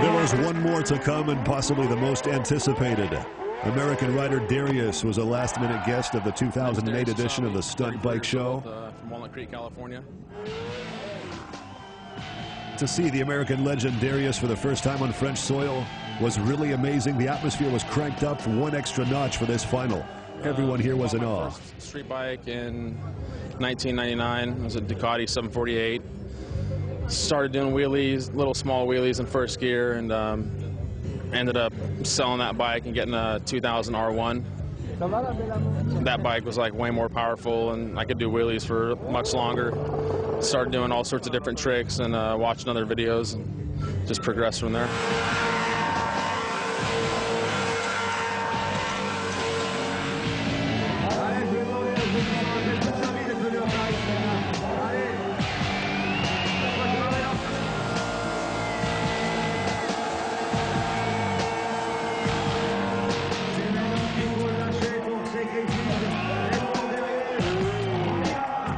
There was one more to come, and possibly the most anticipated. American rider Darius was a last-minute guest of the 2008 edition of the Stunt Bike Show. From Walnut Creek, California. To see the American legend Darius for the first time on French soil was really amazing. The atmosphere was cranked up one extra notch for this final. Everyone here was in awe. First street bike in 1999. It was a Ducati 748. Started doing wheelies, little small wheelies in first gear, and ended up selling that bike and getting a 2000 R1. That bike was like way more powerful, and I could do wheelies for much longer. Started doing all sorts of different tricks and watching other videos, and just progressed from there.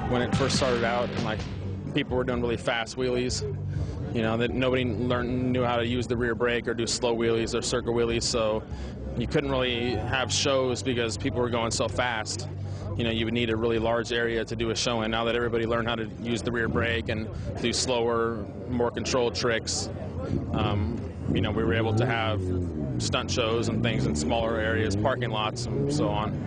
When it first started out, and like people were doing really fast wheelies, you know, that nobody knew how to use the rear brake or do slow wheelies or circle wheelies, so you couldn't really have shows because people were going so fast. You know, you would need a really large area to do a show in. Now that everybody learned how to use the rear brake and do slower, more controlled tricks, you know, we were able to have stunt shows and things in smaller areas, parking lots, and so on.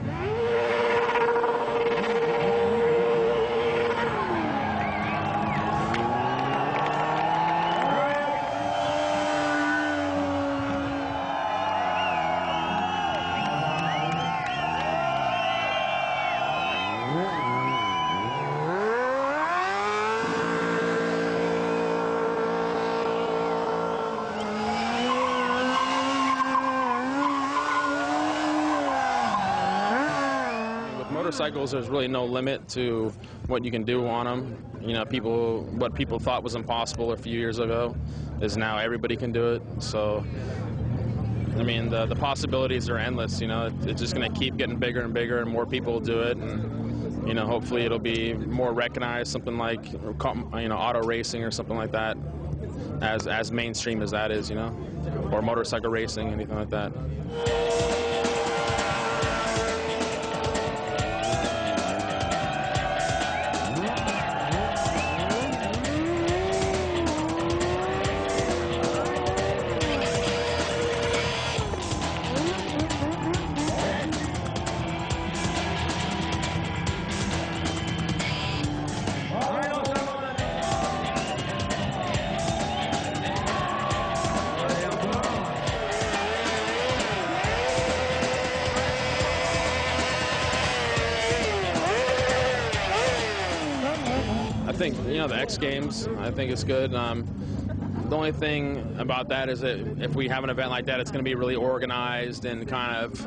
Motorcycles, there's really no limit to what you can do on them. You know, what people thought was impossible a few years ago is now everybody can do it. So, I mean, the possibilities are endless. You know, it's just going to keep getting bigger and bigger, and more people will do it. And, you know, hopefully it'll be more recognized, something like, you know, auto racing or something like that, as mainstream as that is, you know, or motorcycle racing, anything like that. I think, you know, the X Games, I think it's good. The only thing about that is that if we have an event like that, it's going to be really organized and kind of,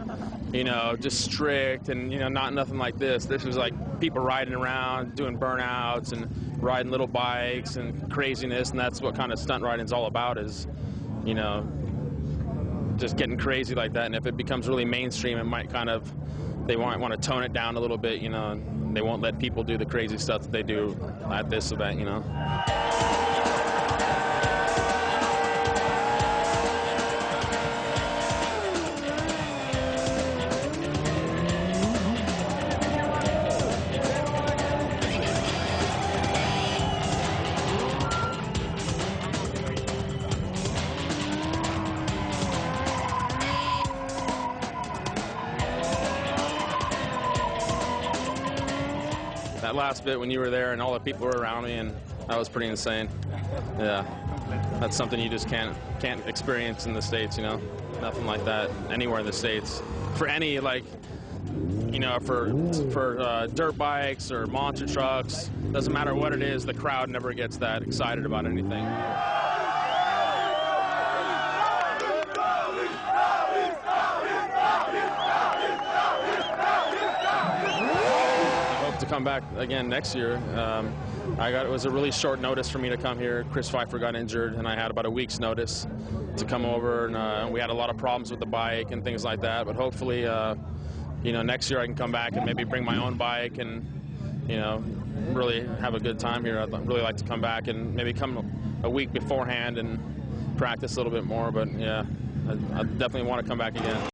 you know, just strict, and, you know, not nothing like this. This is like people riding around, doing burnouts and riding little bikes and craziness, and that's what kind of stunt riding is all about, is, you know, just getting crazy like that. And if it becomes really mainstream, it might kind of, they might want to tone it down a little bit, you know. They won't let people do the crazy stuff that they do at this event, you know. That last bit when you were there and all the people were around me, and that was pretty insane. Yeah, that's something you just can't experience in the States, you know. Nothing like that anywhere in the States. For any, like, you know, for dirt bikes or monster trucks, doesn't matter what it is, the crowd never gets that excited about anything. To come back again next year. It was a really short notice for me to come here. Chris Pfeiffer got injured, and I had about a week's notice to come over, and we had a lot of problems with the bike and things like that. But hopefully, you know, next year I can come back and maybe bring my own bike and, you know, really have a good time here. I'd really like to come back and maybe come a week beforehand and practice a little bit more. But yeah, I definitely want to come back again.